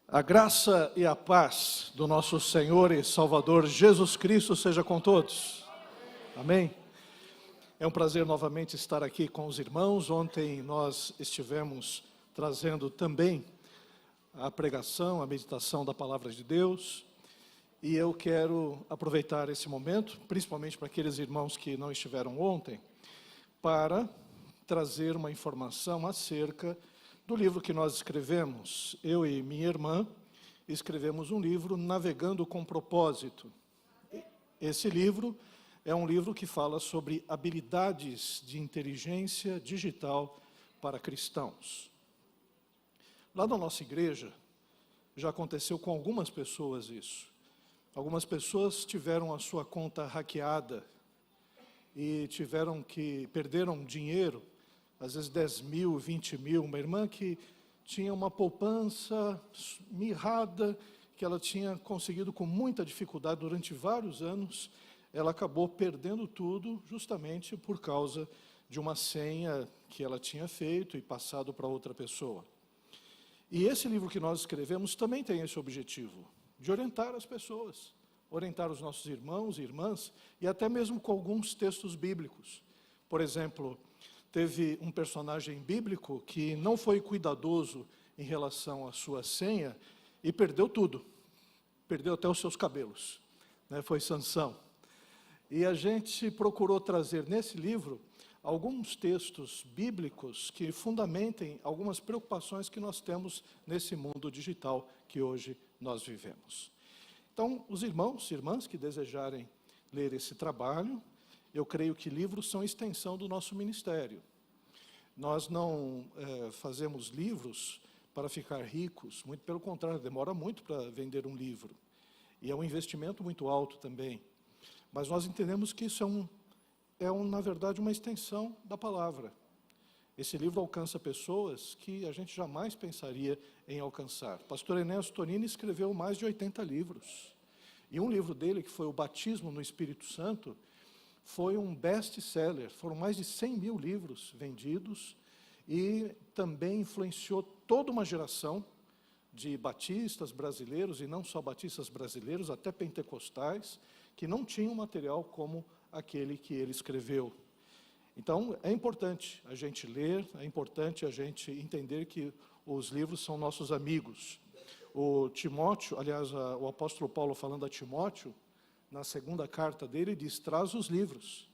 A graça e a paz do nosso Senhor e Salvador Jesus Cristo seja com todos. Amém? É um prazer novamente estar aqui com os irmãos. Ontem nós estivemos trazendo também a pregação, a meditação da Palavra de Deus. E eu quero aproveitar esse momento, principalmente para aqueles irmãos que não estiveram ontem, para trazer uma informação acerca do livro que nós escrevemos. Eu e minha irmã escrevemos um livro, Navegando com Propósito. Esse livro é um livro que fala sobre habilidades de inteligência digital para cristãos. Lá na nossa igreja, já aconteceu com algumas pessoas isso. Algumas pessoas tiveram a sua conta hackeada e perderam dinheiro, às vezes 10 mil, 20 mil, uma irmã que tinha uma poupança mirrada, que ela tinha conseguido com muita dificuldade durante vários anos, ela acabou perdendo tudo justamente por causa de uma senha que ela tinha feito e passado para outra pessoa. E esse livro que nós escrevemos também tem esse objetivo, de orientar as pessoas, orientar os nossos irmãos e irmãs, e até mesmo com alguns textos bíblicos. Por exemplo, teve um personagem bíblico que não foi cuidadoso em relação à sua senha e perdeu tudo. Perdeu até os seus cabelos, né? Foi Sansão. E a gente procurou trazer nesse livro alguns textos bíblicos que fundamentem algumas preocupações que nós temos nesse mundo digital que hoje nós vivemos. Então, os irmãos e irmãs que desejarem ler esse trabalho, eu creio que livros são extensão do nosso ministério. Nós não fazemos livros para ficar ricos, muito pelo contrário, demora muito para vender um livro. E é um investimento muito alto também. Mas nós entendemos que isso na verdade, uma extensão da palavra. Esse livro alcança pessoas que a gente jamais pensaria em alcançar. Pastor Enéas Tonini escreveu mais de 80 livros. E um livro dele, que foi o Batismo no Espírito Santo, foi um best-seller, foram mais de 100 mil livros vendidos e também influenciou toda uma geração de batistas brasileiros, e não só batistas brasileiros, até pentecostais, que não tinham material como aquele que ele escreveu. Então, é importante a gente ler, é importante a gente entender que os livros são nossos amigos. O Timóteo, aliás, o apóstolo Paulo falando a Timóteo, na segunda carta dele, diz, traz os livros.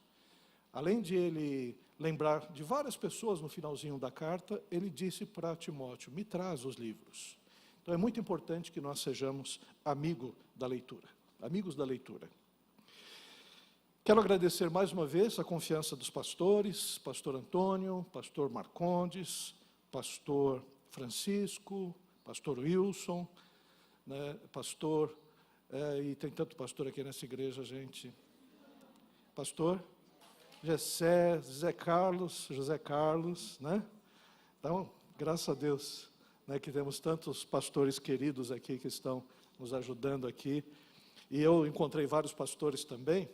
Além de ele lembrar de várias pessoas no finalzinho da carta, ele disse para Timóteo, me traz os livros. Então é muito importante que nós sejamos amigos da leitura. Quero agradecer mais uma vez a confiança dos pastores, pastor Antônio, pastor Marcondes, pastor Francisco, pastor Wilson, né, pastor... e tem tanto pastor aqui nessa igreja, gente. Pastor José Carlos, né? Então, graças a Deus, né, que temos tantos pastores queridos aqui que estão nos ajudando aqui. E eu encontrei vários pastores também,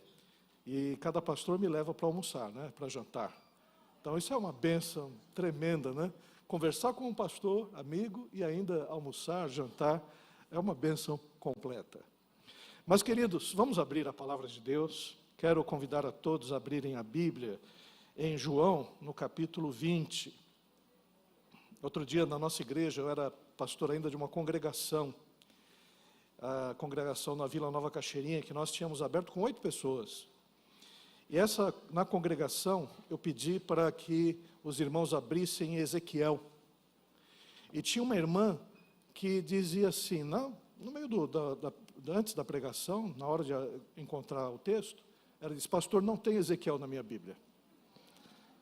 e cada pastor me leva para almoçar, né, para jantar. Então, isso é uma bênção tremenda, né? Conversar com um pastor, amigo, e ainda almoçar, jantar, é uma bênção completa. Mas, queridos, vamos abrir a palavra de Deus. Quero convidar a todos a abrirem a Bíblia em João, no capítulo 20. Outro dia, na nossa igreja, eu era pastor ainda de uma congregação, a congregação na Vila Nova Caxeirinha, que nós tínhamos aberto com 8 pessoas. E na congregação, eu pedi para que os irmãos abrissem Ezequiel. E tinha uma irmã que dizia assim, no meio antes da pregação, na hora de encontrar o texto, ela disse, pastor, não tem Ezequiel na minha Bíblia.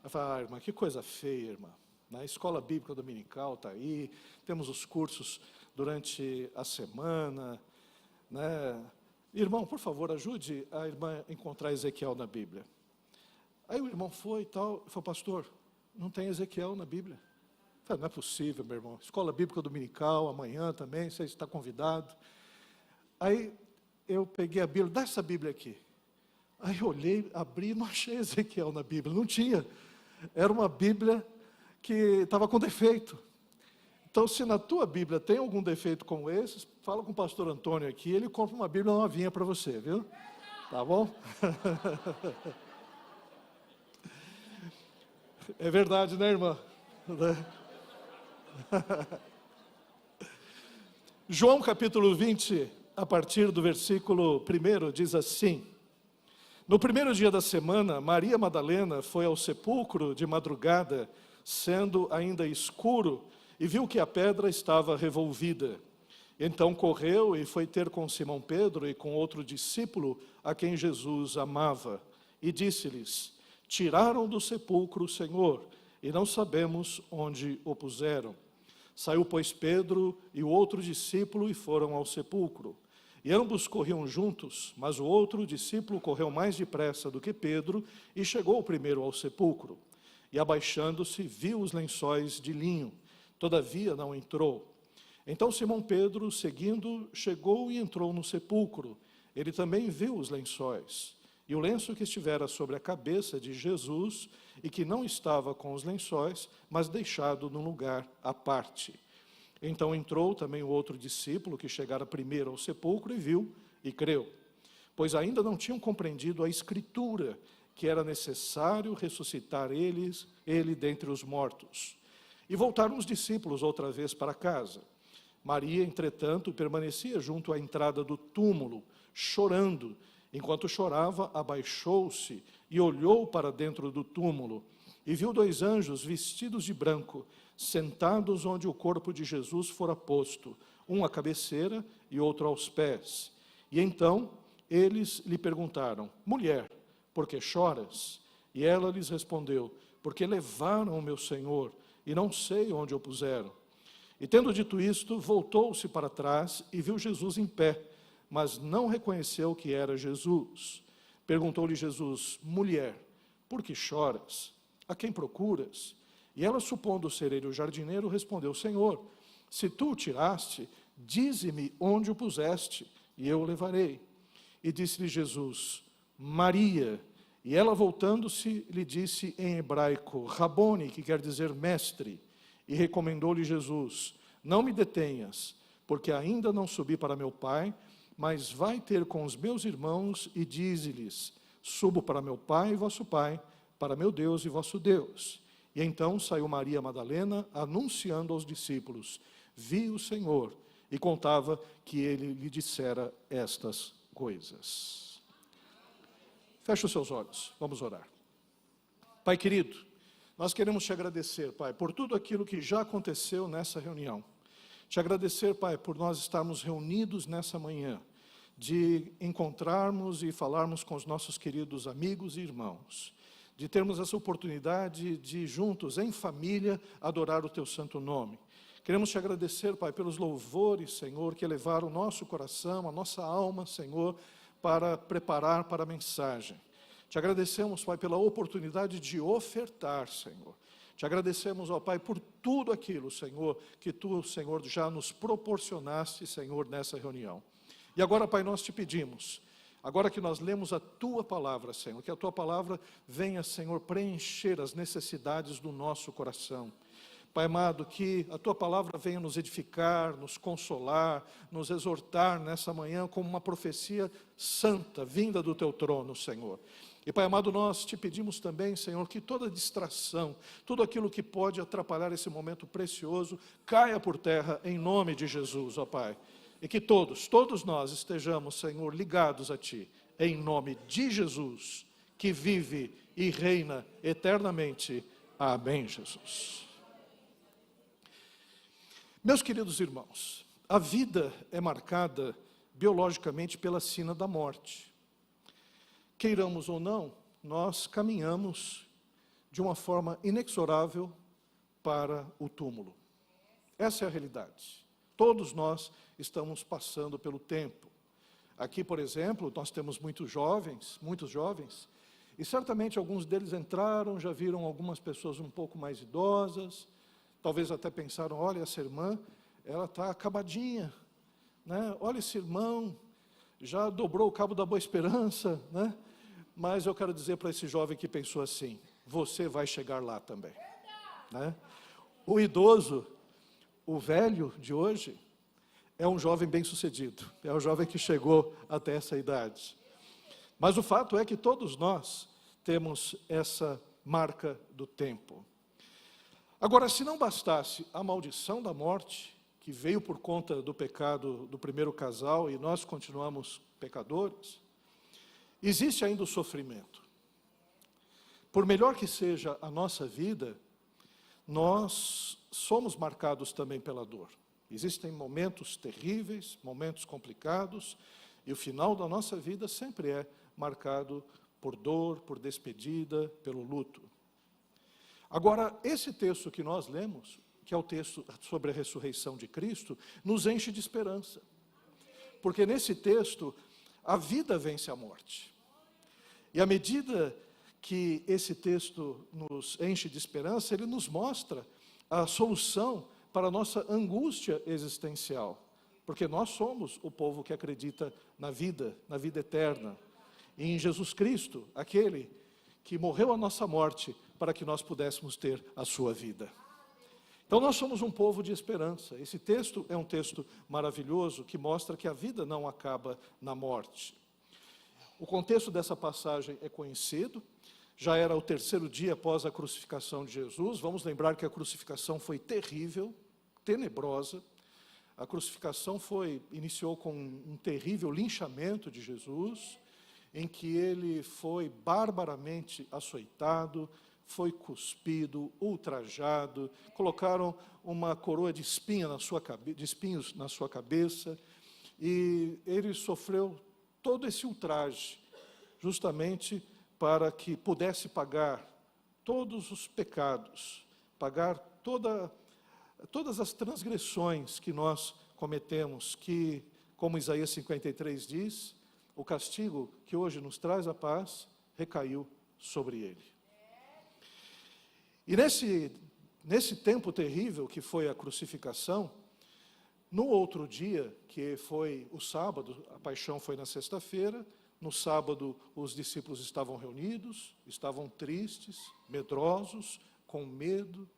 Eu falei, irmã, que coisa feia, irmã. Na escola bíblica dominical está aí, temos os cursos durante a semana, né? Irmão, por favor, ajude a irmã a encontrar Ezequiel na Bíblia. Aí o irmão foi e tal, falou, pastor, não tem Ezequiel na Bíblia. Eu falei, não é possível, meu irmão, escola bíblica dominical, amanhã também, você está convidado. Aí eu peguei a Bíblia, dá essa Bíblia aqui. Aí eu olhei, abri, não achei Ezequiel na Bíblia, não tinha. Era uma Bíblia que estava com defeito. Então, se na tua Bíblia tem algum defeito como esse, fala com o pastor Antônio aqui, ele compra uma Bíblia novinha para você, viu? Tá bom? É verdade, né, irmã? João capítulo 20, a partir do versículo 1, diz assim: No primeiro dia da semana, Maria Madalena foi ao sepulcro de madrugada, sendo ainda escuro, e viu que a pedra estava revolvida. Então correu e foi ter com Simão Pedro e com outro discípulo a quem Jesus amava, e disse-lhes: Tiraram do sepulcro o Senhor, e não sabemos onde o puseram. Saiu, pois, Pedro e o outro discípulo e foram ao sepulcro. E ambos corriam juntos, mas o outro discípulo correu mais depressa do que Pedro e chegou primeiro ao sepulcro. E abaixando-se, viu os lençóis de linho, todavia não entrou. Então Simão Pedro, seguindo, chegou e entrou no sepulcro. Ele também viu os lençóis, e o lenço que estivera sobre a cabeça de Jesus, e que não estava com os lençóis, mas deixado num lugar à parte. Então entrou também o outro discípulo, que chegara primeiro ao sepulcro, e viu, e creu. Pois ainda não tinham compreendido a Escritura, que era necessário ressuscitar ele dentre os mortos. E voltaram os discípulos outra vez para casa. Maria, entretanto, permanecia junto à entrada do túmulo, chorando. Enquanto chorava, abaixou-se e olhou para dentro do túmulo, e viu 2 anjos vestidos de branco, sentados onde o corpo de Jesus fora posto, um à cabeceira e outro aos pés. E então eles lhe perguntaram: Mulher, por que choras? E ela lhes respondeu: Porque levaram o meu Senhor, e não sei onde o puseram. E tendo dito isto, voltou-se para trás e viu Jesus em pé, mas não reconheceu que era Jesus. Perguntou-lhe Jesus: Mulher, por que choras? A quem procuras? E ela, supondo ser ele o jardineiro, respondeu: Senhor, se tu o tiraste, dize-me onde o puseste, e eu o levarei. E disse-lhe Jesus: Maria. E ela, voltando-se, lhe disse em hebraico: Rabone, que quer dizer mestre. E recomendou-lhe Jesus: Não me detenhas, porque ainda não subi para meu Pai, mas vai ter com os meus irmãos e dize-lhes: Subo para meu Pai e vosso Pai, para meu Deus e vosso Deus. E então saiu Maria Madalena, anunciando aos discípulos: Vi o Senhor, e contava que ele lhe dissera estas coisas. Feche os seus olhos, vamos orar. Pai querido, nós queremos te agradecer, Pai, por tudo aquilo que já aconteceu nessa reunião. Te agradecer, Pai, por nós estarmos reunidos nessa manhã, de encontrarmos e falarmos com os nossos queridos amigos e irmãos, de termos essa oportunidade de, juntos, em família, adorar o Teu santo nome. Queremos te agradecer, Pai, pelos louvores, Senhor, que elevaram o nosso coração, a nossa alma, Senhor, para preparar para a mensagem. Te agradecemos, Pai, pela oportunidade de ofertar, Senhor. Te agradecemos, ó Pai, por tudo aquilo, Senhor, que Tu, Senhor, já nos proporcionaste, Senhor, nessa reunião. E agora, Pai, nós te pedimos, agora que nós lemos a Tua palavra, Senhor, que a Tua palavra venha, Senhor, preencher as necessidades do nosso coração. Pai amado, que a Tua palavra venha nos edificar, nos consolar, nos exortar nessa manhã como uma profecia santa, vinda do Teu trono, Senhor. E Pai amado, nós te pedimos também, Senhor, que toda distração, tudo aquilo que pode atrapalhar esse momento precioso, caia por terra em nome de Jesus, ó Pai. E que todos nós estejamos, Senhor, ligados a Ti, em nome de Jesus, que vive e reina eternamente. Amém, Jesus. Meus queridos irmãos, a vida é marcada biologicamente pela sina da morte. Queiramos ou não, nós caminhamos de uma forma inexorável para o túmulo. Essa é a realidade. Todos nós estamos passando pelo tempo. Aqui, por exemplo, nós temos muitos jovens, e certamente alguns deles entraram, já viram algumas pessoas um pouco mais idosas, talvez até pensaram: olha, essa irmã, ela está acabadinha, né? Olha, esse irmão já dobrou o cabo da Boa Esperança, né? Mas eu quero dizer para esse jovem que pensou assim: você vai chegar lá também, né? O idoso, o velho de hoje é um jovem bem-sucedido, é um jovem que chegou até essa idade. Mas o fato é que todos nós temos essa marca do tempo. Agora, se não bastasse a maldição da morte, que veio por conta do pecado do primeiro casal e nós continuamos pecadores, existe ainda o sofrimento. Por melhor que seja a nossa vida, nós somos marcados também pela dor. Existem momentos terríveis, momentos complicados, e o final da nossa vida sempre é marcado por dor, por despedida, pelo luto. Agora, esse texto que nós lemos, que é o texto sobre a ressurreição de Cristo, nos enche de esperança. Porque nesse texto, a vida vence a morte. E à medida que esse texto nos enche de esperança, ele nos mostra a solução para a nossa angústia existencial. Porque nós somos o povo que acredita na vida eterna. E em Jesus Cristo, aquele que morreu a nossa morte para que nós pudéssemos ter a sua vida. Então nós somos um povo de esperança. Esse texto é um texto maravilhoso que mostra que a vida não acaba na morte. O contexto dessa passagem é conhecido. Já era o terceiro dia após a crucificação de Jesus. Vamos lembrar que a crucificação foi terrível, tenebrosa. A crucificação iniciou com um terrível linchamento de Jesus, em que ele foi barbaramente açoitado, foi cuspido, ultrajado, colocaram uma coroa de espinhos na sua cabeça, e ele sofreu todo esse ultraje, justamente para que pudesse pagar todos os pecados, pagar todas as transgressões que nós cometemos, que, como Isaías 53 diz, o castigo que hoje nos traz a paz recaiu sobre ele. E nesse tempo terrível que foi a crucificação, no outro dia, que foi o sábado, a paixão foi na sexta-feira, no sábado os discípulos estavam reunidos, estavam tristes, medrosos, com medo,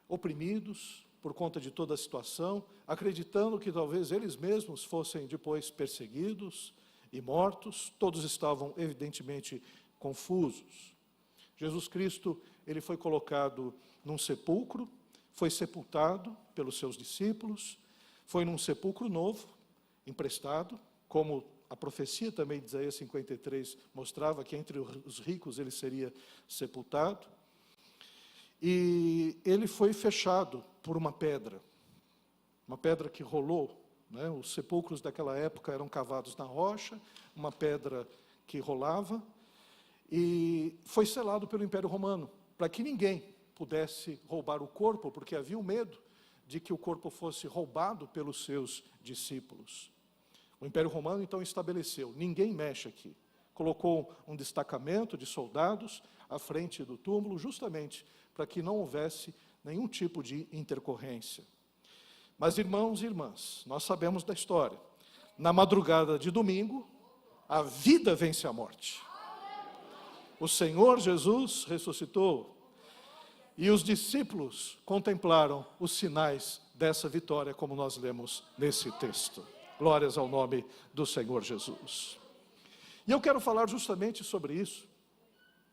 oprimidos por conta de toda a situação, acreditando que talvez eles mesmos fossem depois perseguidos e mortos. Todos estavam evidentemente confusos. Jesus Cristo, ele foi colocado num sepulcro, foi sepultado pelos seus discípulos, foi num sepulcro novo, emprestado, como a profecia também de Isaías 53 mostrava, que entre os ricos ele seria sepultado. E ele foi fechado por uma pedra que rolou, né? Os sepulcros daquela época eram cavados na rocha, uma pedra que rolava, e foi selado pelo Império Romano, para que ninguém pudesse roubar o corpo, porque havia o medo de que o corpo fosse roubado pelos seus discípulos. O Império Romano então estabeleceu: ninguém mexe aqui. Colocou um destacamento de soldados à frente do túmulo, justamente para que não houvesse nenhum tipo de intercorrência. Mas, irmãos e irmãs, nós sabemos da história. Na madrugada de domingo, a vida vence a morte. O Senhor Jesus ressuscitou, e os discípulos contemplaram os sinais dessa vitória, como nós lemos nesse texto. Glórias ao nome do Senhor Jesus. E eu quero falar justamente sobre isso,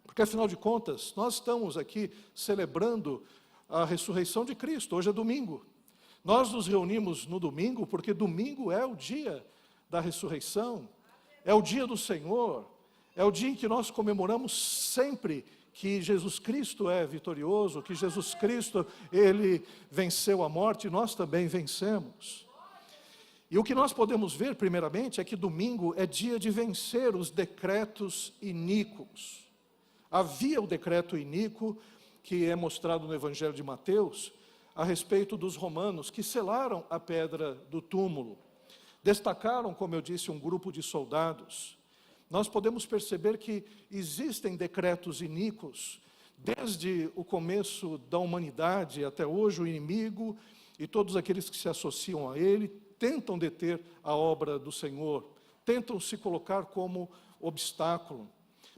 porque afinal de contas, nós estamos aqui celebrando a ressurreição de Cristo. Hoje é domingo. Nós nos reunimos no domingo, porque domingo é o dia da ressurreição, é o dia do Senhor, é o dia em que nós comemoramos sempre que Jesus Cristo é vitorioso, que Jesus Cristo, ele venceu a morte, e nós também vencemos. E o que nós podemos ver, primeiramente, é que domingo é dia de vencer os decretos iníquos. Havia o decreto iníquo, que é mostrado no Evangelho de Mateus, a respeito dos romanos, que selaram a pedra do túmulo. Destacaram, como eu disse, um grupo de soldados. Nós podemos perceber que existem decretos iníquos, desde o começo da humanidade até hoje. O inimigo e todos aqueles que se associam a ele tentam deter a obra do Senhor, tentam se colocar como obstáculo.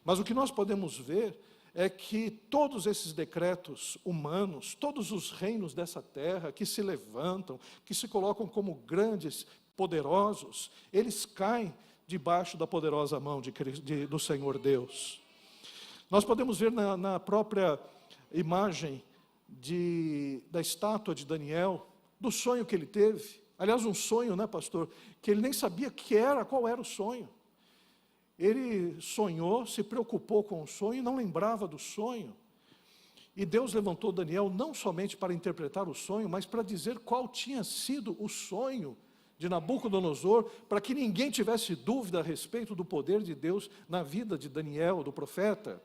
Mas o que nós podemos ver é que todos esses decretos humanos, todos os reinos dessa terra que se levantam, que se colocam como grandes, poderosos, eles caem debaixo da poderosa mão do Senhor Deus. Nós podemos ver na própria imagem da estátua de Daniel, do sonho que ele teve. Aliás, um sonho, né, pastor, que ele nem sabia qual era o sonho. Ele sonhou, se preocupou com o sonho, não lembrava do sonho. E Deus levantou Daniel não somente para interpretar o sonho, mas para dizer qual tinha sido o sonho de Nabucodonosor, para que ninguém tivesse dúvida a respeito do poder de Deus na vida de Daniel, do profeta.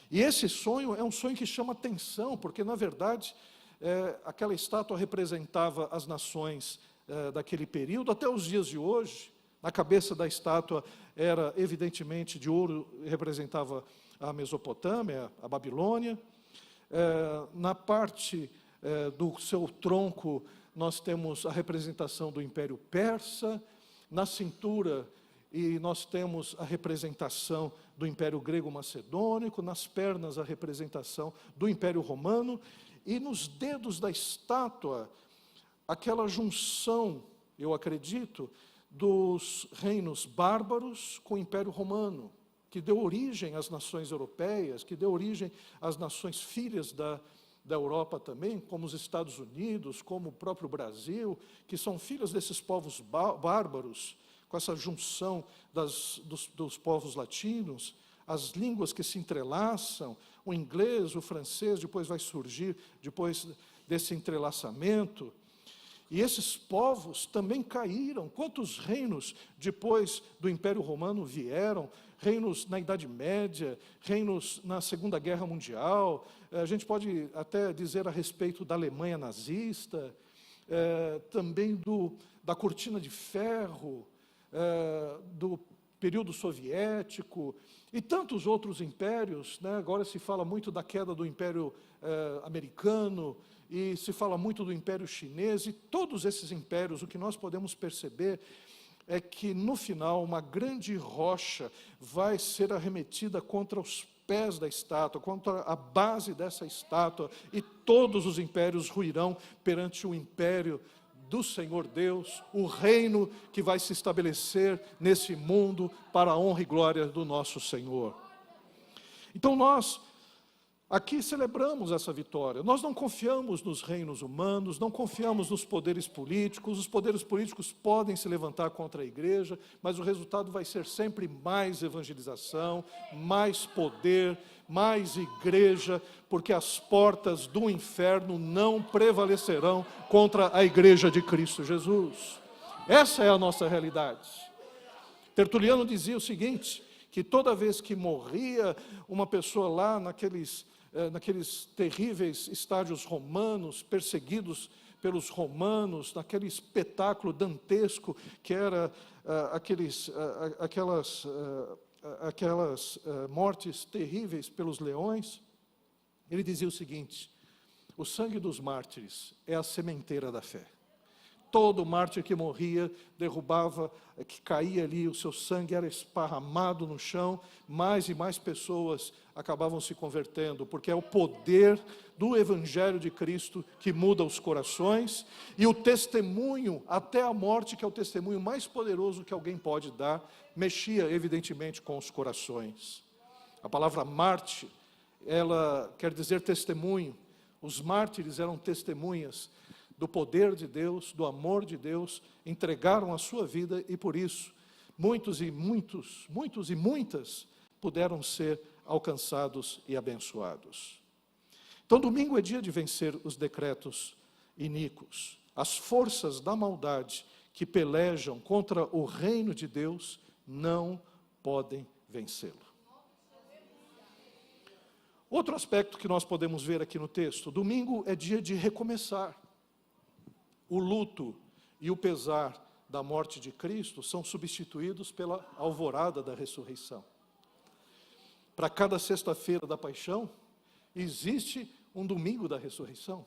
E esse sonho é um sonho que chama atenção, porque na verdade aquela estátua representava as nações daquele período, até os dias de hoje. Na cabeça da estátua era evidentemente de ouro, representava a Mesopotâmia, a Babilônia. Na parte do seu tronco nós temos a representação do Império Persa, na cintura e nós temos a representação do Império Grego-Macedônico, nas pernas a representação do Império Romano, e nos dedos da estátua, aquela junção, eu acredito, dos reinos bárbaros com o Império Romano, que deu origem às nações europeias, que deu origem às nações filhas da Europa também, como os Estados Unidos, como o próprio Brasil, que são filhos desses povos bárbaros, com essa junção dos povos latinos, as línguas que se entrelaçam, o inglês, o francês, depois vai surgir, depois desse entrelaçamento. E esses povos também caíram. Quantos reinos depois do Império Romano vieram? Reinos na Idade Média, reinos na Segunda Guerra Mundial. A gente pode até dizer a respeito da Alemanha nazista, também da Cortina de Ferro, do período soviético, e tantos outros impérios, né? Agora se fala muito da queda do Império americano, e se fala muito do Império Chinês, e todos esses impérios, o que nós podemos perceber é que, no final, uma grande rocha vai ser arremetida contra os pés da estátua, contra a base dessa estátua, e todos os impérios ruirão perante o império do Senhor Deus, o reino que vai se estabelecer nesse mundo para a honra e glória do nosso Senhor. Então nós aqui celebramos essa vitória. Nós não confiamos nos reinos humanos, não confiamos nos poderes políticos. Os poderes políticos podem se levantar contra a igreja, mas o resultado vai ser sempre mais evangelização, mais poder, mais igreja, porque as portas do inferno não prevalecerão contra a igreja de Cristo Jesus. Essa é a nossa realidade. Tertuliano dizia o seguinte, que toda vez que morria uma pessoa lá naqueles terríveis estádios romanos, perseguidos pelos romanos, naquele espetáculo dantesco que era aquelas mortes terríveis pelos leões, ele dizia o seguinte: o sangue dos mártires é a sementeira da fé. Todo mártir que morria, derrubava, que caía ali, o seu sangue era esparramado no chão, mais e mais pessoas acabavam se convertendo, porque é o poder do Evangelho de Cristo que muda os corações, e o testemunho, até a morte, que é o testemunho mais poderoso que alguém pode dar, mexia evidentemente com os corações. A palavra mártir, ela quer dizer testemunho. Os mártires eram testemunhas do poder de Deus, do amor de Deus, entregaram a sua vida e por isso muitos e muitas puderam ser alcançados e abençoados. Então domingo é dia de vencer os decretos iníquos, as forças da maldade que pelejam contra o reino de Deus não podem vencê-lo. Outro aspecto que nós podemos ver aqui no texto: domingo é dia de recomeçar. O luto e o pesar da morte de Cristo são substituídos pela alvorada da ressurreição. Para cada sexta-feira da paixão, existe um domingo da ressurreição.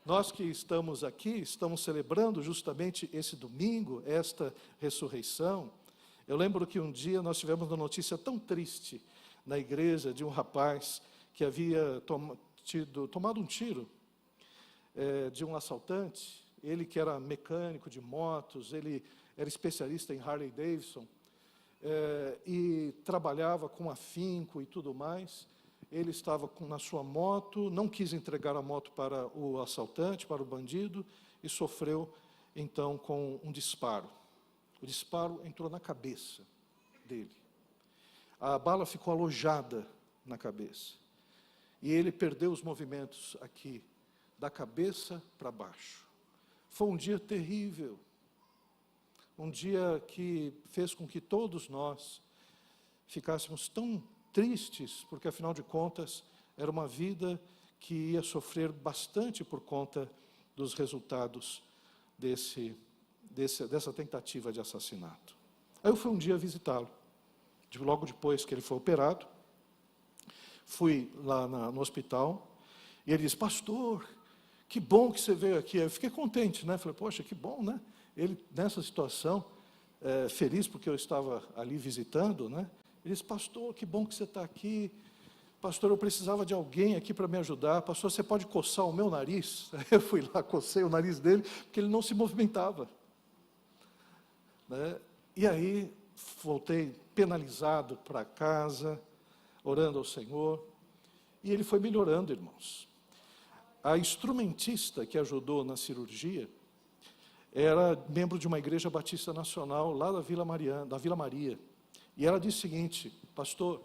Nós que estamos aqui, estamos celebrando justamente esse domingo, esta ressurreição. Eu lembro que um dia nós tivemos uma notícia tão triste na igreja de um rapaz que havia tomado um tiro de um assaltante. Ele que era mecânico de motos, ele era especialista em Harley Davidson, e trabalhava com afinco e tudo mais. Ele estava na sua moto, não quis entregar a moto para o assaltante, para o bandido, e sofreu, então, com um disparo. O disparo entrou na cabeça dele. A bala ficou alojada na cabeça. E ele perdeu os movimentos aqui, da cabeça para baixo. Foi um dia terrível. Um dia que fez com que todos nós ficássemos tão tristes, porque, afinal de contas, era uma vida que ia sofrer bastante por conta dos resultados dessa tentativa de assassinato. Aí eu fui um dia visitá-lo, logo depois que ele foi operado. Fui lá no hospital, e ele disse: pastor, que bom que você veio aqui. Eu fiquei contente, né? Falei: poxa, que bom, né? Ele, nessa situação, feliz porque eu estava ali visitando, né? Ele disse: pastor, que bom que você está aqui. Pastor, eu precisava de alguém aqui para me ajudar. Pastor, você pode coçar o meu nariz? Eu fui lá, cocei o nariz dele, porque ele não se movimentava, né? E aí, voltei penalizado para casa, orando ao Senhor, e ele foi melhorando, irmãos. A instrumentista que ajudou na cirurgia era membro de uma igreja batista nacional, lá da Vila Maria. E ela disse o seguinte: pastor,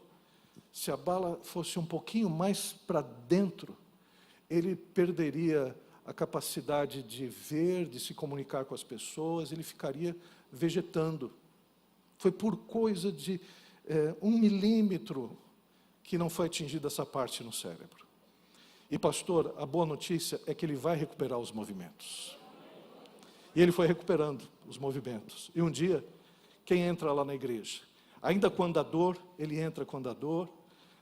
se a bala fosse um pouquinho mais para dentro, ele perderia a capacidade de ver, de se comunicar com as pessoas, ele ficaria vegetando. Foi por coisa de 1 milímetro que não foi atingida essa parte no cérebro. E, pastor, a boa notícia é que ele vai recuperar os movimentos. E ele foi recuperando os movimentos. E um dia, quem entra lá na igreja? Ainda com andador, ele entra com andador,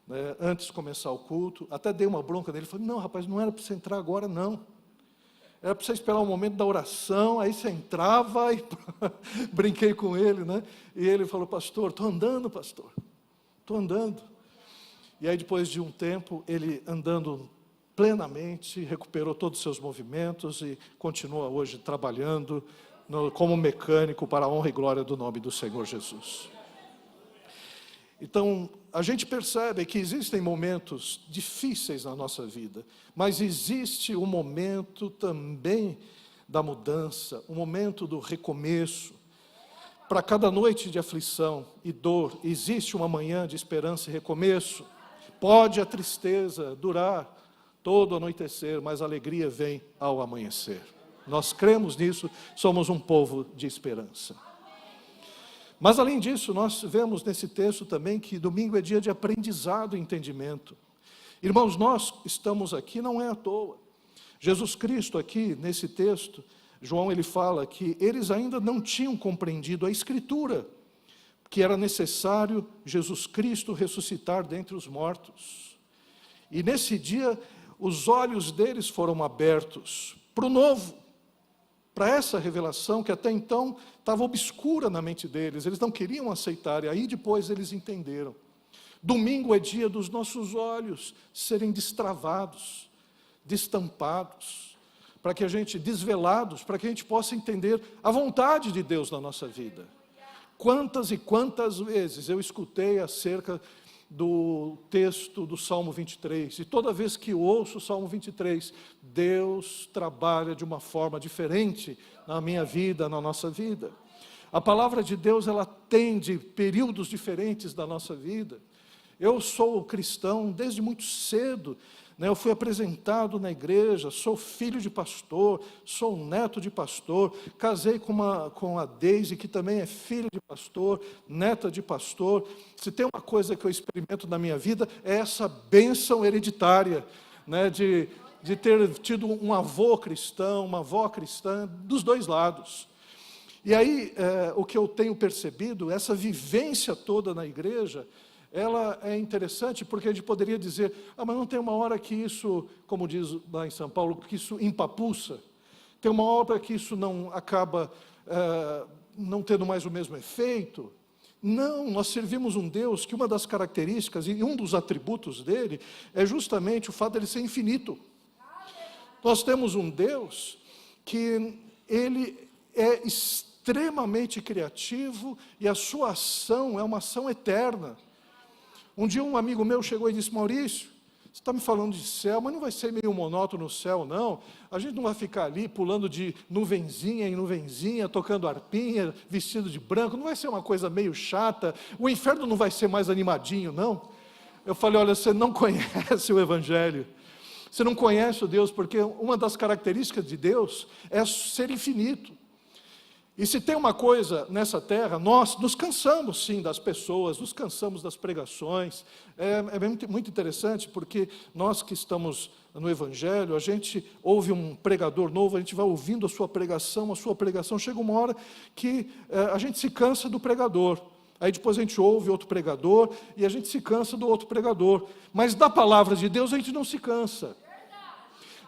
né, antes de começar o culto. Até dei uma bronca nele, falei: não, rapaz, não era para você entrar agora, não. Era para você esperar o momento da oração, aí você entrava e brinquei com ele, né? E ele falou: pastor, estou andando, pastor. Estou andando. E aí, depois de um tempo, ele andando plenamente, recuperou todos os seus movimentos e continua hoje trabalhando como mecânico para a honra e glória do nome do Senhor Jesus. Então, a gente percebe que existem momentos difíceis na nossa vida, mas existe um momento também da mudança, um momento do recomeço. Para cada noite de aflição e dor, existe uma manhã de esperança e recomeço. Pode a tristeza durar todo o anoitecer, mas a alegria vem ao amanhecer. Nós cremos nisso, somos um povo de esperança. Mas, além disso, nós vemos nesse texto também que domingo é dia de aprendizado e entendimento. Irmãos, nós estamos aqui não é à toa. Jesus Cristo aqui, nesse texto, João ele fala que eles ainda não tinham compreendido a Escritura, que era necessário Jesus Cristo ressuscitar dentre os mortos. E nesse dia, os olhos deles foram abertos para o novo, para essa revelação que até então estava obscura na mente deles, eles não queriam aceitar, e aí depois eles entenderam. Domingo é dia dos nossos olhos serem destravados, destampados, para que a gente, desvelados, para que a gente possa entender a vontade de Deus na nossa vida. Quantas e quantas vezes eu escutei acerca do texto do Salmo 23, e toda vez que eu ouço o Salmo 23, Deus trabalha de uma forma diferente na minha vida, na nossa vida. A palavra de Deus, ela atende períodos diferentes da nossa vida. Eu sou cristão desde muito cedo, né? Eu fui apresentado na igreja, sou filho de pastor, sou neto de pastor, casei com a Deise, que também é filha de pastor, neta de pastor. Se tem uma coisa que eu experimento na minha vida, é essa bênção hereditária, né? de ter tido um avô cristão, uma avó cristã, dos dois lados. E aí, o que eu tenho percebido, essa vivência toda na igreja, ela é interessante porque a gente poderia dizer: mas não tem uma hora que isso, como diz lá em São Paulo, que isso empapuça, tem uma hora que isso não acaba não tendo mais o mesmo efeito, Não, nós servimos um Deus que uma das características e um dos atributos dele é justamente o fato de ele ser infinito. Nós temos um Deus que ele é extremamente criativo e a sua ação é uma ação eterna. Um dia um amigo meu chegou e disse: Maurício, você está me falando de céu, mas não vai ser meio monótono o céu, não? A gente não vai ficar ali pulando de nuvenzinha em nuvenzinha, tocando arpinha, vestido de branco, não vai ser uma coisa meio chata? O inferno não vai ser mais animadinho, não? Eu falei: olha, você não conhece o Evangelho, você não conhece o Deus, porque uma das características de Deus é ser infinito. E se tem uma coisa nessa terra, nós nos cansamos sim das pessoas, nos cansamos das pregações. É muito interessante, porque nós que estamos no Evangelho, a gente ouve um pregador novo, a gente vai ouvindo a sua pregação, chega uma hora que a gente se cansa do pregador. Aí depois a gente ouve outro pregador, e a gente se cansa do outro pregador. Mas da palavra de Deus a gente não se cansa.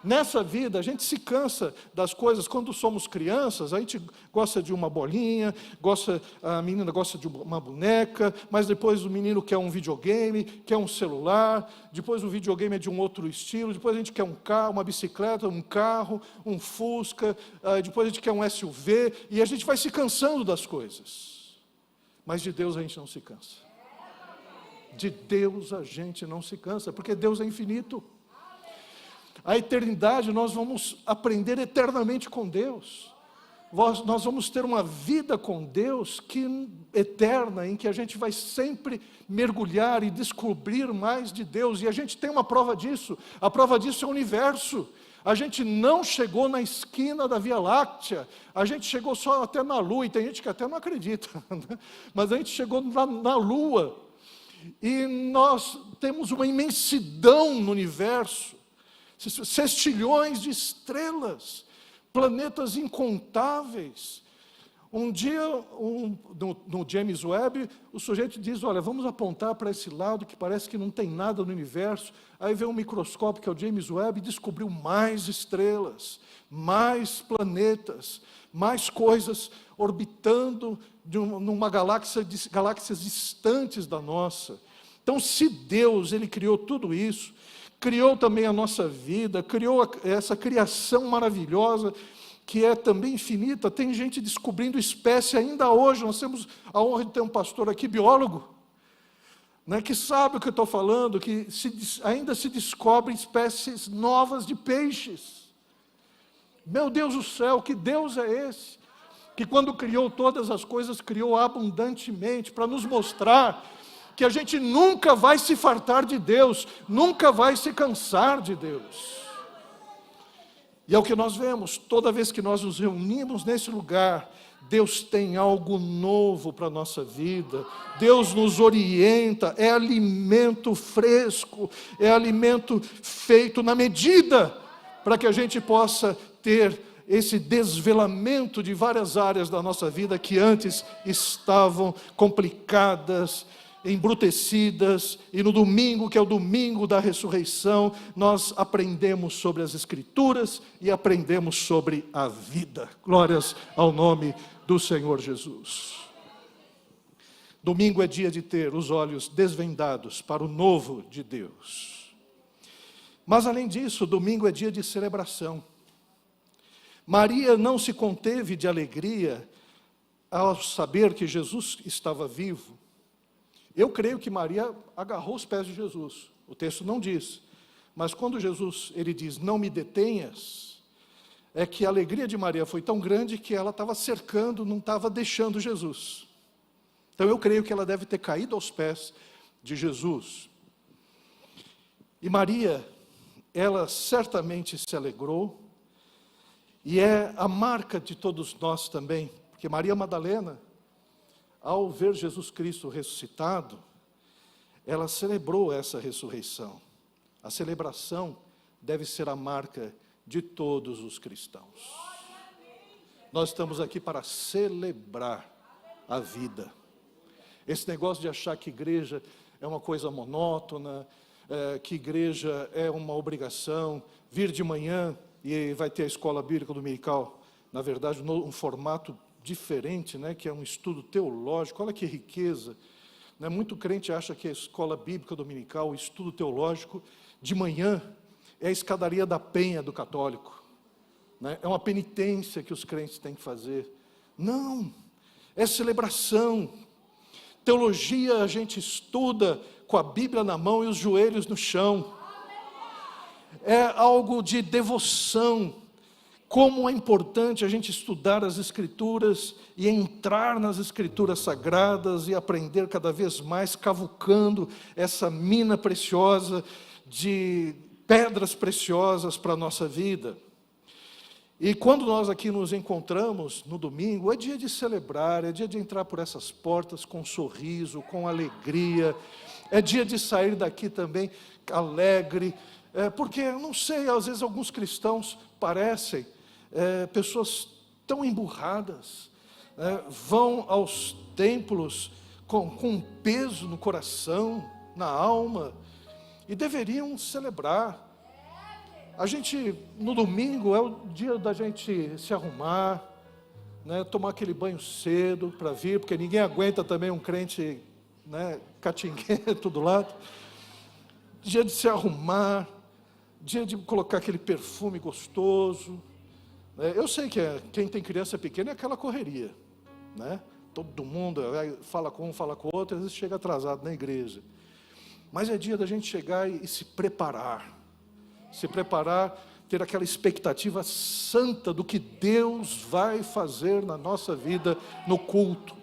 Nessa vida, a gente se cansa das coisas. Quando somos crianças, a gente gosta de uma bolinha, a menina gosta de uma boneca, mas depois o menino quer um videogame, quer um celular, depois o videogame é de um outro estilo, depois a gente quer um carro, uma bicicleta, um carro, um Fusca, depois a gente quer um SUV, e a gente vai se cansando das coisas. Mas de Deus a gente não se cansa. De Deus a gente não se cansa, porque Deus é infinito. A eternidade, nós vamos aprender eternamente com Deus. Nós vamos ter uma vida com Deus eterna, em que a gente vai sempre mergulhar e descobrir mais de Deus. E a gente tem uma prova disso. A prova disso é o universo. A gente não chegou na esquina da Via Láctea. A gente chegou só até na Lua. E tem gente que até não acredita, né? Mas a gente chegou na Lua. E nós temos uma imensidão no universo. Sextilhões de estrelas, planetas incontáveis. Um dia, no James Webb, o sujeito diz: olha, vamos apontar para esse lado que parece que não tem nada no universo. Aí vem um microscópio, que é o James Webb, e descobriu mais estrelas, mais planetas, mais coisas orbitando numa galáxias distantes da nossa. Então, se Deus, Ele criou tudo isso, criou também a nossa vida, criou essa criação maravilhosa, que é também infinita. Tem gente descobrindo espécie ainda hoje. Nós temos a honra de ter um pastor aqui, biólogo, né, que sabe o que eu estou falando, que ainda se descobrem espécies novas de peixes. Meu Deus do céu, que Deus é esse? Que quando criou todas as coisas, criou abundantemente, para nos mostrar que a gente nunca vai se fartar de Deus, nunca vai se cansar de Deus. E é o que nós vemos, toda vez que nós nos reunimos nesse lugar, Deus tem algo novo para a nossa vida, Deus nos orienta, é alimento fresco, é alimento feito na medida, para que a gente possa ter esse desvelamento de várias áreas da nossa vida que antes estavam complicadas, embrutecidas, e no domingo, que é o domingo da ressurreição, nós aprendemos sobre as Escrituras e aprendemos sobre a vida. Glórias ao nome do Senhor Jesus. Domingo é dia de ter os olhos desvendados para o novo de Deus. Mas além disso, domingo é dia de celebração. Maria não se conteve de alegria ao saber que Jesus estava vivo. Eu creio que Maria agarrou os pés de Jesus. O texto não diz. Mas quando Jesus, ele diz: não me detenhas, é que a alegria de Maria foi tão grande que ela estava cercando, não estava deixando Jesus. Então eu creio que ela deve ter caído aos pés de Jesus. E Maria, ela certamente se alegrou, e é a marca de todos nós também, porque Maria Madalena, ao ver Jesus Cristo ressuscitado, ela celebrou essa ressurreição. A celebração deve ser a marca de todos os cristãos. Nós estamos aqui para celebrar a vida. Esse negócio de achar que igreja é uma coisa monótona, que igreja é uma obrigação, vir de manhã e vai ter a escola bíblica dominical, na verdade, um formato diferente, né, que é um estudo teológico. Olha que riqueza. Né? Muito crente acha que a escola bíblica dominical, o estudo teológico, de manhã, é a escadaria da penha do católico. Né? É uma penitência que os crentes têm que fazer. Não, é celebração. Teologia a gente estuda com a Bíblia na mão e os joelhos no chão. É algo de devoção. Como é importante a gente estudar as Escrituras e entrar nas Escrituras sagradas e aprender cada vez mais, cavucando essa mina preciosa de pedras preciosas para a nossa vida. E quando nós aqui nos encontramos no domingo, é dia de celebrar, é dia de entrar por essas portas com sorriso, com alegria, é dia de sair daqui também alegre, porque, eu não sei, às vezes alguns cristãos parecem pessoas tão emburradas, vão aos templos com peso no coração, na alma, e deveriam celebrar. A gente, no domingo, é o dia da gente se arrumar, né, tomar aquele banho cedo para vir, porque ninguém aguenta também um crente, né, catinguento do lado. Dia de se arrumar, dia de colocar aquele perfume gostoso. Eu sei que quem tem criança pequena é aquela correria, né? Todo mundo fala com um, fala com o outro, às vezes chega atrasado na igreja. Mas é dia da gente chegar e se preparar. Se preparar, ter aquela expectativa santa do que Deus vai fazer na nossa vida no culto.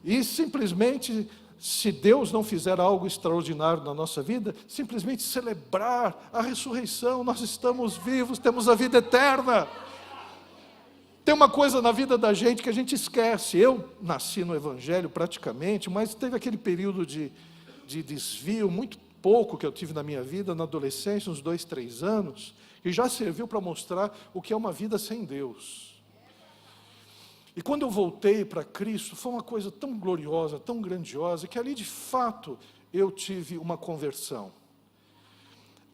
E simplesmente, se Deus não fizer algo extraordinário na nossa vida, simplesmente celebrar a ressurreição. Nós estamos vivos, temos a vida eterna. Tem uma coisa na vida da gente que a gente esquece. Eu nasci no Evangelho praticamente, mas teve aquele período de desvio, muito pouco que eu tive na minha vida, na adolescência, uns 2, 3 anos, e já serviu para mostrar o que é uma vida sem Deus. E quando eu voltei para Cristo, foi uma coisa tão gloriosa, tão grandiosa, que ali de fato eu tive uma conversão.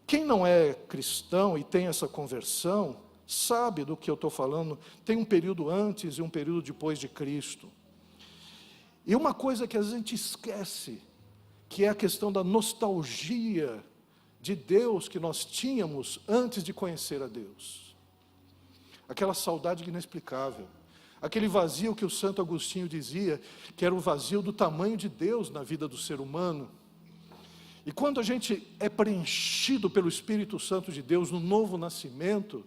Quem não é cristão e tem essa conversão, sabe do que eu estou falando. Tem um período antes e um período depois de Cristo. E uma coisa que a gente esquece, que é a questão da nostalgia de Deus que nós tínhamos antes de conhecer a Deus. Aquela saudade inexplicável. Aquele vazio que o Santo Agostinho dizia, que era o vazio do tamanho de Deus na vida do ser humano. E quando a gente é preenchido pelo Espírito Santo de Deus no novo nascimento,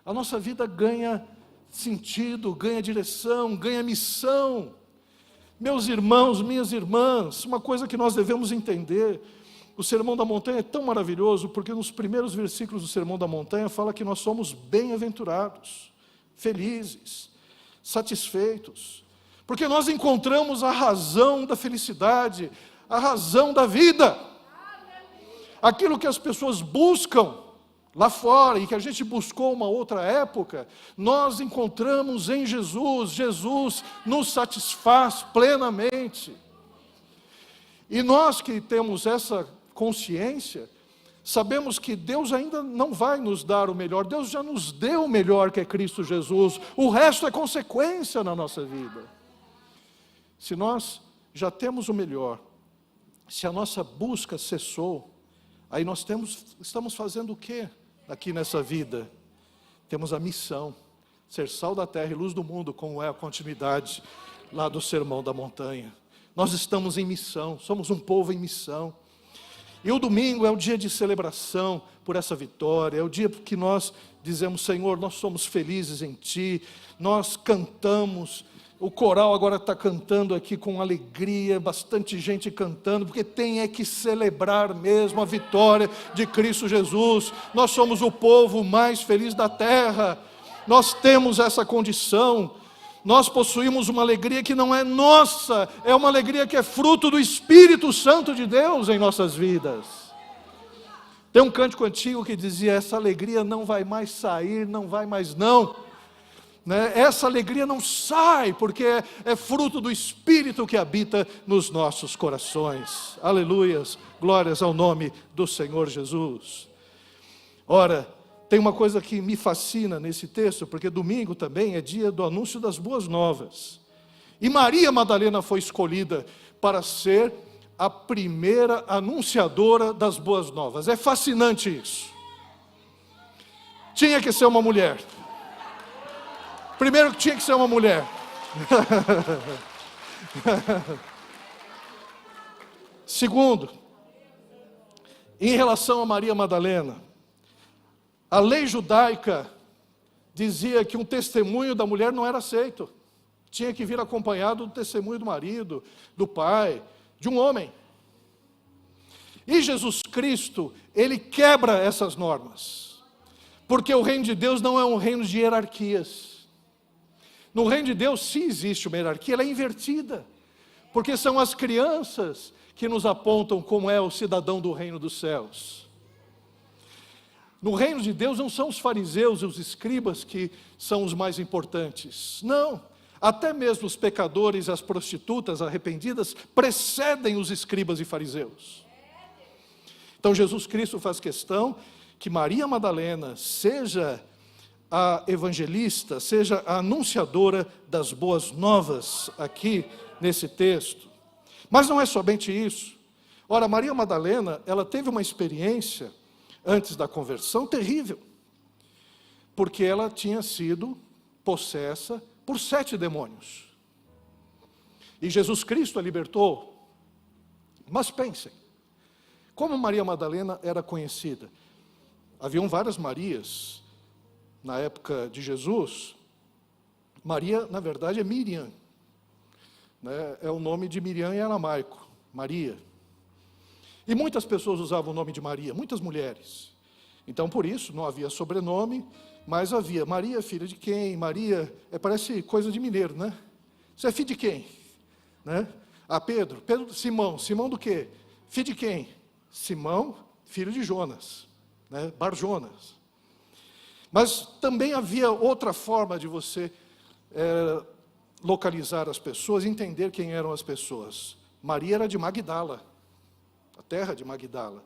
a nossa vida ganha sentido, ganha direção, ganha missão. Meus irmãos, minhas irmãs, uma coisa que nós devemos entender, o Sermão da Montanha é tão maravilhoso, porque nos primeiros versículos do Sermão da Montanha fala que nós somos bem-aventurados, felizes, satisfeitos, porque nós encontramos a razão da felicidade, a razão da vida. Aquilo que as pessoas buscam lá fora e que a gente buscou uma outra época, nós encontramos em Jesus. Jesus nos satisfaz plenamente. E nós que temos essa consciência, sabemos que Deus ainda não vai nos dar o melhor. Deus já nos deu o melhor, que é Cristo Jesus. O resto é consequência na nossa vida. Se nós já temos o melhor, se a nossa busca cessou, aí nós estamos fazendo o quê aqui nessa vida? Temos a missão, ser sal da terra e luz do mundo, como é a continuidade lá do Sermão da Montanha. Nós estamos em missão, somos um povo em missão. E o domingo é o dia de celebração por essa vitória, é o dia que nós dizemos: Senhor, nós somos felizes em Ti, nós cantamos. O coral agora está cantando aqui com alegria, bastante gente cantando, porque tem que celebrar mesmo a vitória de Cristo Jesus. Nós somos o povo mais feliz da terra, nós temos essa condição, nós possuímos uma alegria que não é nossa, é uma alegria que é fruto do Espírito Santo de Deus em nossas vidas. Tem um cântico antigo que dizia: essa alegria não vai mais sair, não vai mais não. Essa alegria não sai, porque é fruto do Espírito que habita nos nossos corações. Aleluias, glórias ao nome do Senhor Jesus. Ora, Tem uma coisa que me fascina nesse texto, porque domingo também é dia do anúncio das boas novas. E Maria Madalena foi escolhida para ser a primeira anunciadora das boas novas. É fascinante isso. Tinha que ser uma mulher. Primeiro que tinha que ser uma mulher. Segundo, em relação a Maria Madalena, a lei judaica dizia que um testemunho da mulher não era aceito. Tinha que vir acompanhado do testemunho do marido, do pai, de um homem. E Jesus Cristo, ele quebra essas normas. Porque o reino de Deus não é um reino de hierarquias. No reino de Deus, sim, existe uma hierarquia, ela é invertida. Porque são as crianças que nos apontam como é o cidadão do reino dos céus. No reino de Deus não são os fariseus e os escribas que são os mais importantes. Não, até mesmo os pecadores e as prostitutas arrependidas precedem os escribas e fariseus. Então Jesus Cristo faz questão que Maria Madalena seja a evangelista, seja a anunciadora das boas novas aqui nesse texto. Mas não é somente isso. Ora, Maria Madalena, ela teve uma experiência antes da conversão terrível, porque ela tinha sido possessa por 7 demônios. E Jesus Cristo a libertou. Mas pensem, como Maria Madalena era conhecida? Haviam várias Marias na época de Jesus. Maria, na verdade, é Miriam, né? É o nome de Miriam em aramaico, Maria. E muitas pessoas usavam o nome de Maria, muitas mulheres. Então, por isso, não havia sobrenome, mas havia Maria, filha de quem? Maria, parece coisa de mineiro, né? Você é filho de quem? Né? Pedro, Simão, Simão do quê? Filho de quem? Simão, filho de Jonas, né? Bar Jonas. Mas também havia outra forma de você localizar as pessoas, entender quem eram as pessoas. Maria era de Magdala, a terra de Magdala.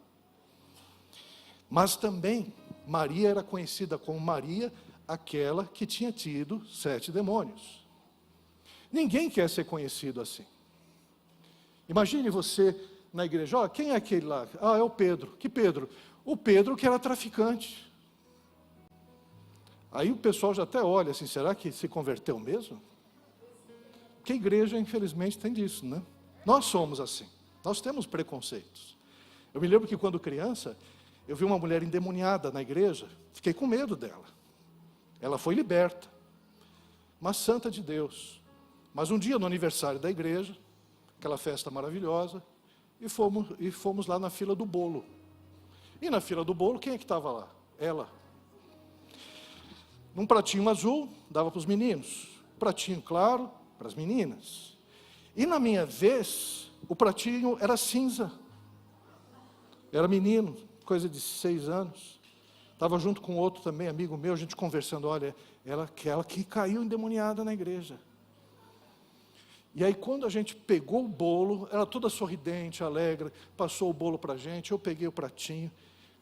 Mas também Maria era conhecida como Maria, aquela que tinha tido 7 demônios. Ninguém quer ser conhecido assim. Imagine você na igreja, quem é aquele lá? É o Pedro. Que Pedro? O Pedro que era traficante. Aí o pessoal já até olha assim, será que se converteu mesmo? Porque a igreja, infelizmente, tem disso, né? Nós somos assim, nós temos preconceitos. Eu me lembro que quando criança, eu vi uma mulher endemoniada na igreja, fiquei com medo dela. Ela foi liberta, uma santa de Deus. Mas um dia no aniversário da igreja, aquela festa maravilhosa, e fomos lá na fila do bolo. E na fila do bolo, quem é que estava lá? Ela. Num pratinho azul, dava para os meninos. Pratinho claro, para as meninas. E na minha vez, o pratinho era cinza. Era menino, coisa de 6 anos. Estava junto com outro também, amigo meu, a gente conversando, olha, aquela que caiu endemoniada na igreja. E aí quando a gente pegou o bolo, ela toda sorridente, alegre, passou o bolo para a gente, eu peguei o pratinho,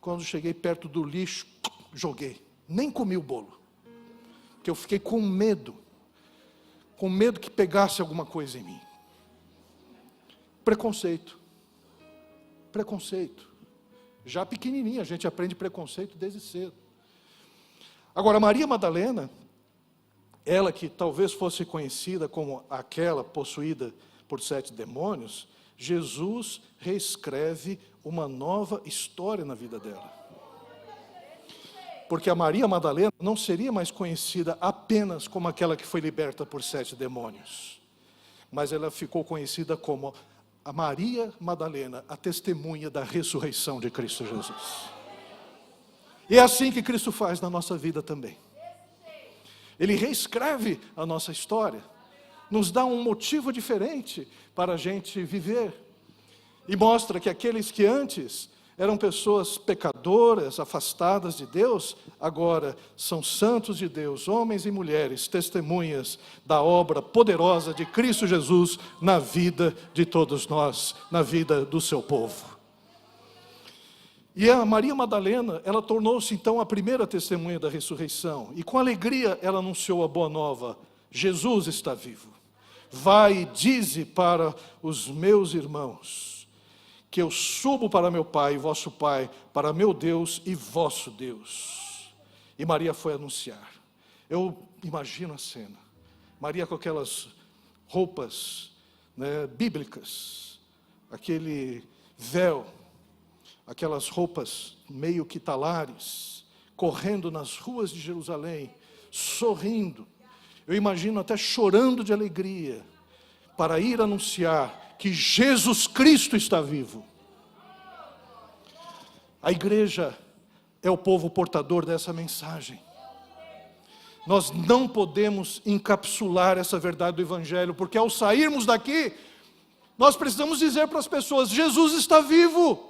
quando cheguei perto do lixo, joguei. Nem comi o bolo, porque eu fiquei com medo que pegasse alguma coisa em mim. Preconceito. Já pequenininha, a gente aprende preconceito desde cedo. Agora, Maria Madalena, ela que talvez fosse conhecida como aquela possuída por 7 demônios, Jesus reescreve uma nova história na vida dela. Porque a Maria Madalena não seria mais conhecida apenas como aquela que foi liberta por 7 demônios, mas ela ficou conhecida como a Maria Madalena, a testemunha da ressurreição de Cristo Jesus. E é assim que Cristo faz na nossa vida também. Ele reescreve a nossa história, nos dá um motivo diferente para a gente viver, e mostra que aqueles que antes eram pessoas pecadoras, afastadas de Deus, agora são santos de Deus, homens e mulheres, testemunhas da obra poderosa de Cristo Jesus na vida de todos nós, na vida do seu povo. E a Maria Madalena, ela tornou-se então a primeira testemunha da ressurreição. E com alegria ela anunciou a boa nova: Jesus está vivo. Vai e dize para os meus irmãos que eu subo para meu Pai, vosso Pai, para meu Deus e vosso Deus. E Maria foi anunciar. Eu imagino a cena. Maria com aquelas roupas, né, bíblicas, aquele véu, aquelas roupas meio que talares, correndo nas ruas de Jerusalém, sorrindo. Eu imagino até chorando de alegria, para ir anunciar que Jesus Cristo está vivo. A igreja é o povo portador dessa mensagem. Nós não podemos encapsular essa verdade do Evangelho, porque ao sairmos daqui, nós precisamos dizer para as pessoas: Jesus está vivo.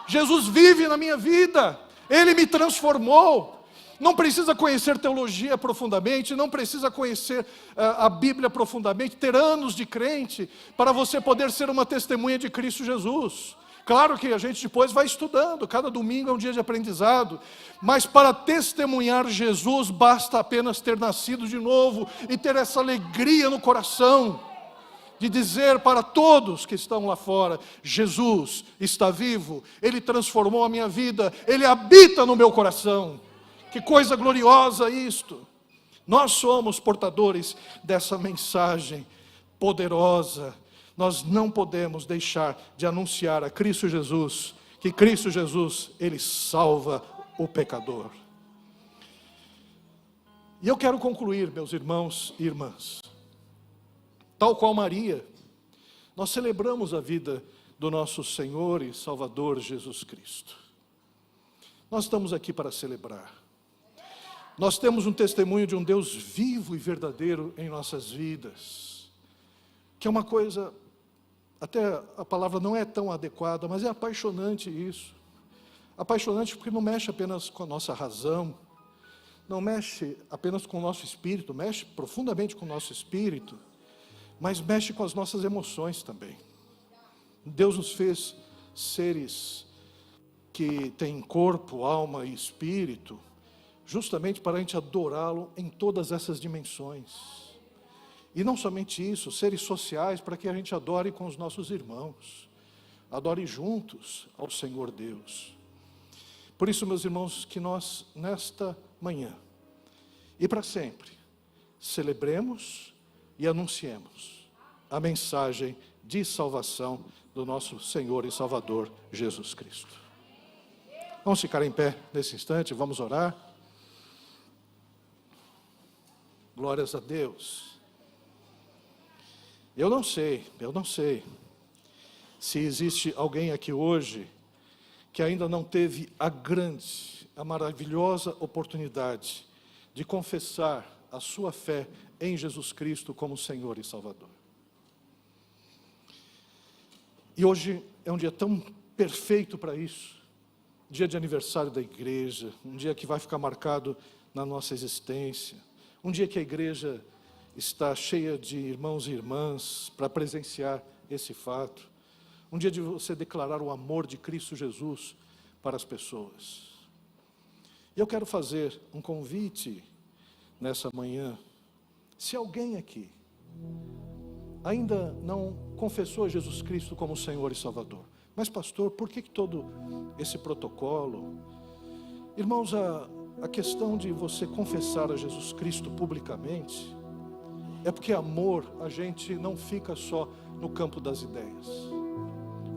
Jesus vive na minha vida. Ele me transformou. Não precisa conhecer teologia profundamente, não precisa conhecer a Bíblia profundamente, ter anos de crente, para você poder ser uma testemunha de Cristo Jesus. Claro que a gente depois vai estudando, cada domingo é um dia de aprendizado, mas para testemunhar Jesus, basta apenas ter nascido de novo, e ter essa alegria no coração, de dizer para todos que estão lá fora: Jesus está vivo, Ele transformou a minha vida, Ele habita no meu coração. Que coisa gloriosa isto! Nós somos portadores dessa mensagem poderosa. Nós não podemos deixar de anunciar a Cristo Jesus, que Cristo Jesus, Ele salva o pecador. E eu quero concluir, meus irmãos e irmãs. Tal qual Maria, nós celebramos a vida do nosso Senhor e Salvador Jesus Cristo. Nós estamos aqui para celebrar. Nós temos um testemunho de um Deus vivo e verdadeiro em nossas vidas, que é uma coisa, até a palavra não é tão adequada, mas é apaixonante isso. Apaixonante porque não mexe apenas com a nossa razão, não mexe apenas com o nosso espírito, mexe profundamente com o nosso espírito, mas mexe com as nossas emoções também. Deus nos fez seres que têm corpo, alma e espírito, justamente para a gente adorá-lo em todas essas dimensões. E não somente isso, seres sociais, para que a gente adore com os nossos irmãos, adore juntos ao Senhor Deus. Por isso, meus irmãos, que nós, nesta manhã e para sempre, celebremos e anunciemos a mensagem de salvação do nosso Senhor e Salvador Jesus Cristo. Vamos ficar em pé nesse instante, vamos orar. Glórias a Deus. Eu não sei se existe alguém aqui hoje que ainda não teve a maravilhosa oportunidade de confessar a sua fé em Jesus Cristo como Senhor e Salvador. E hoje é um dia tão perfeito para isso, dia de aniversário da igreja, um dia que vai ficar marcado na nossa existência, um dia que a igreja está cheia de irmãos e irmãs para presenciar esse fato, um dia de você declarar o amor de Cristo Jesus para as pessoas. E eu quero fazer um convite nessa manhã. Se alguém aqui ainda não confessou Jesus Cristo como Senhor e Salvador, mas pastor, por que todo esse protocolo? Irmãos, a questão de você confessar a Jesus Cristo publicamente é porque amor, a gente não fica só no campo das ideias.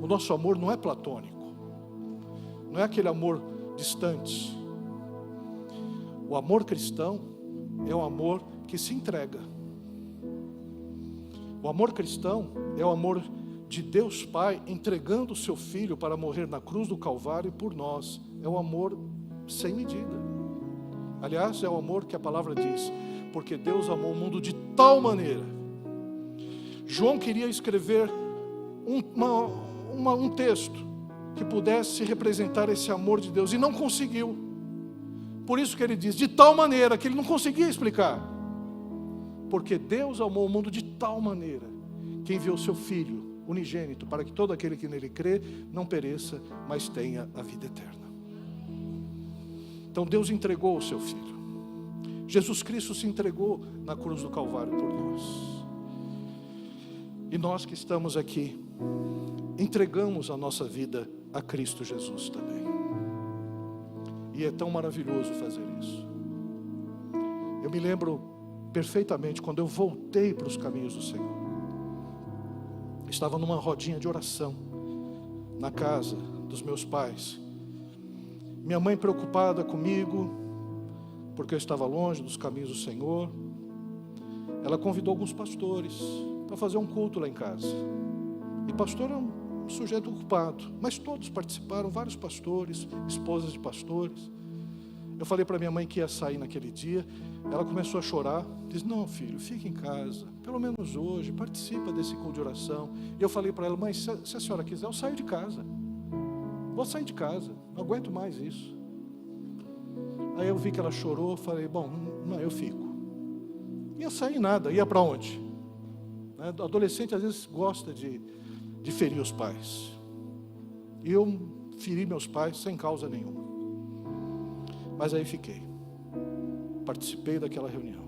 O nosso amor não é platônico, não é aquele amor distante. O amor cristão é um amor que se entrega. O amor cristão é o amor de Deus Pai entregando o seu Filho para morrer na cruz do Calvário por nós. É um amor sem medida. Aliás, é o amor que a palavra diz, porque Deus amou o mundo de tal maneira. João queria escrever um texto que pudesse representar esse amor de Deus, e não conseguiu. Por isso que ele diz, de tal maneira, que ele não conseguia explicar. Porque Deus amou o mundo de tal maneira, que enviou seu Filho, unigênito, para que todo aquele que nele crê não pereça, mas tenha a vida eterna. Então Deus entregou o seu Filho. Jesus Cristo se entregou na cruz do Calvário por nós. E nós que estamos aqui, entregamos a nossa vida a Cristo Jesus também. E é tão maravilhoso fazer isso. Eu me lembro perfeitamente quando eu voltei para os caminhos do Senhor. Estava numa rodinha de oração na casa dos meus pais. Minha mãe preocupada comigo, porque eu estava longe dos caminhos do Senhor. Ela convidou alguns pastores para fazer um culto lá em casa. E pastor é um sujeito ocupado, mas todos participaram, vários pastores, esposas de pastores. Eu falei para minha mãe que ia sair naquele dia. Ela começou a chorar. Disse: não, filho, fique em casa, pelo menos hoje, participa desse culto de oração. E eu falei para ela: mãe, se a senhora quiser, eu saio de casa. Vou sair de casa, não aguento mais isso. Aí eu vi que ela chorou, falei: bom, não, eu fico. Ia sair nada, ia para onde? Adolescente às vezes gosta de ferir os pais. E eu feri meus pais sem causa nenhuma. Mas aí fiquei. Participei daquela reunião.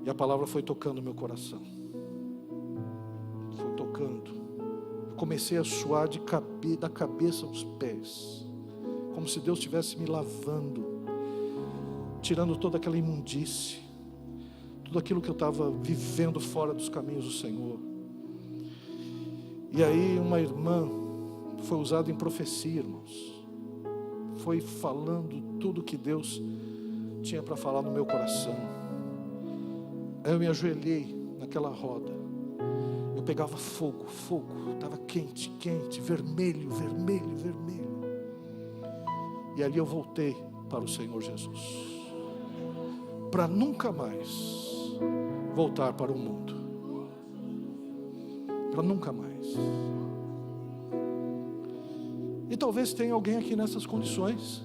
E a palavra foi tocando meu coração. Foi tocando. Eu comecei a suar da cabeça aos pés. Como se Deus estivesse me lavando. Tirando toda aquela imundície. Tudo aquilo que eu estava vivendo fora dos caminhos do Senhor. E aí uma irmã foi usada em profecia, irmãos. Foi falando tudo que Deus tinha para falar no meu coração. Aí eu me ajoelhei naquela roda. Eu pegava fogo, estava quente, vermelho. E ali eu voltei para o Senhor Jesus, para nunca mais voltar para o mundo. Para nunca mais. E talvez tenha alguém aqui nessas condições,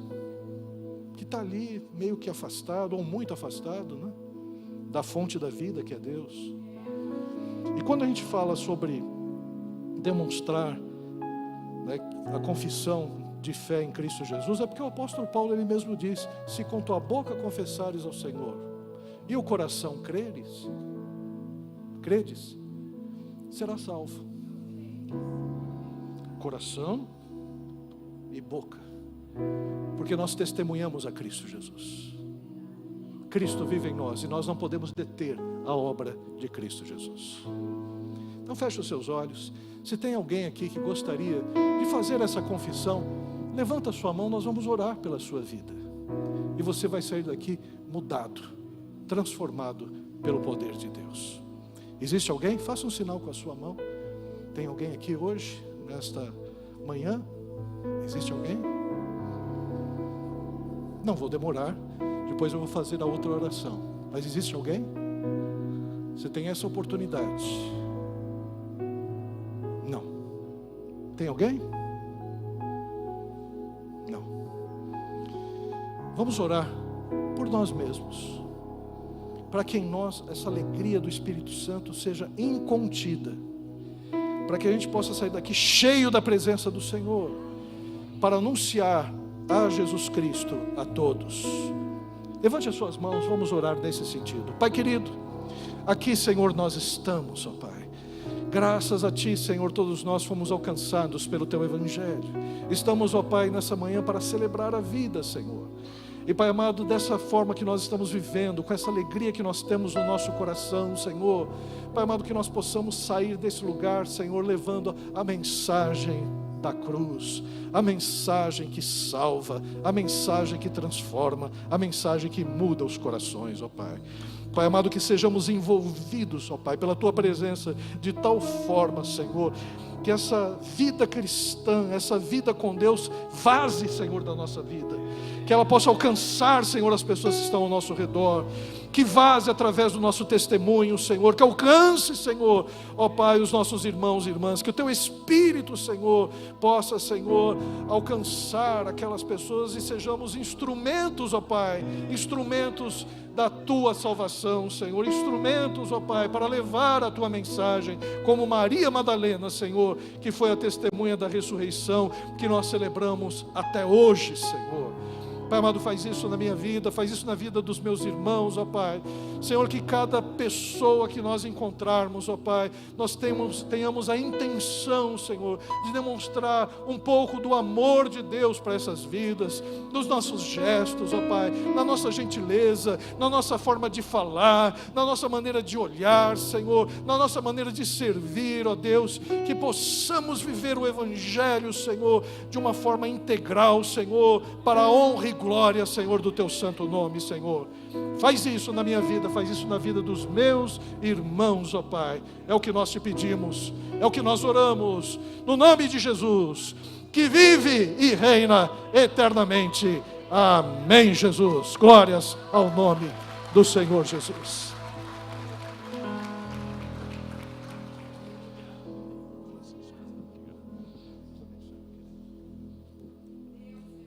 que está ali meio que afastado, ou muito afastado, né, da fonte da vida que é Deus. E quando a gente fala sobre demonstrar, né, a confissão de fé em Cristo Jesus, é porque o apóstolo Paulo ele mesmo diz: se com tua boca confessares ao Senhor e o coração credes, será salvo. Coração e boca, porque nós testemunhamos a Cristo Jesus. Cristo vive em nós e nós não podemos deter a obra de Cristo Jesus. Então feche os seus olhos. Se tem alguém aqui que gostaria de fazer essa confissão, levanta a sua mão, nós vamos orar pela sua vida. E você vai sair daqui mudado, transformado pelo poder de Deus. Existe alguém? Faça um sinal com a sua mão. Tem alguém aqui hoje, nesta manhã? Existe alguém? Não vou demorar, depois eu vou fazer a outra oração. Mas existe alguém? Você tem essa oportunidade. Não. Tem alguém? Não. Vamos orar por nós mesmos, para que em nós essa alegria do Espírito Santo seja incontida, para que a gente possa sair daqui cheio da presença do Senhor, para anunciar a Jesus Cristo a todos. Levante as suas mãos, vamos orar nesse sentido. Pai querido, aqui, Senhor, nós estamos, ó Pai. Graças a Ti, Senhor, todos nós fomos alcançados pelo Teu Evangelho. Estamos, ó Pai, nessa manhã para celebrar a vida, Senhor. E Pai amado, dessa forma que nós estamos vivendo, com essa alegria que nós temos no nosso coração, Senhor, Pai amado, que nós possamos sair desse lugar, Senhor, levando a mensagem da cruz, a mensagem que salva, a mensagem que transforma, a mensagem que muda os corações, ó Pai. Pai amado, que sejamos envolvidos, ó Pai, pela Tua presença, de tal forma, Senhor, que essa vida cristã, essa vida com Deus, vaze, Senhor, da nossa vida, que ela possa alcançar, Senhor, as pessoas que estão ao nosso redor, que vaze através do nosso testemunho, Senhor, que alcance, Senhor, ó Pai, os nossos irmãos e irmãs, que o Teu Espírito, Senhor, possa, Senhor, alcançar aquelas pessoas e sejamos instrumentos, ó Pai, instrumentos da Tua salvação, Senhor, instrumentos, ó Pai, para levar a Tua mensagem, como Maria Madalena, Senhor, que foi a testemunha da ressurreição, que nós celebramos até hoje, Senhor. Pai amado, faz isso na minha vida, faz isso na vida dos meus irmãos, ó Pai. Senhor, que cada pessoa que nós encontrarmos, ó Pai, nós tenhamos a intenção, Senhor, de demonstrar um pouco do amor de Deus para essas vidas, dos nossos gestos, ó Pai, na nossa gentileza, na nossa forma de falar, na nossa maneira de olhar, Senhor, na nossa maneira de servir, ó Deus, que possamos viver o Evangelho, Senhor, de uma forma integral, Senhor, para a honra e glória, Senhor, do Teu santo nome, Senhor. Faz isso na minha vida, faz isso na vida dos meus irmãos, ó Pai. É o que nós te pedimos, é o que nós oramos, no nome de Jesus, que vive e reina eternamente. Amém, Jesus. Glórias ao nome do Senhor Jesus.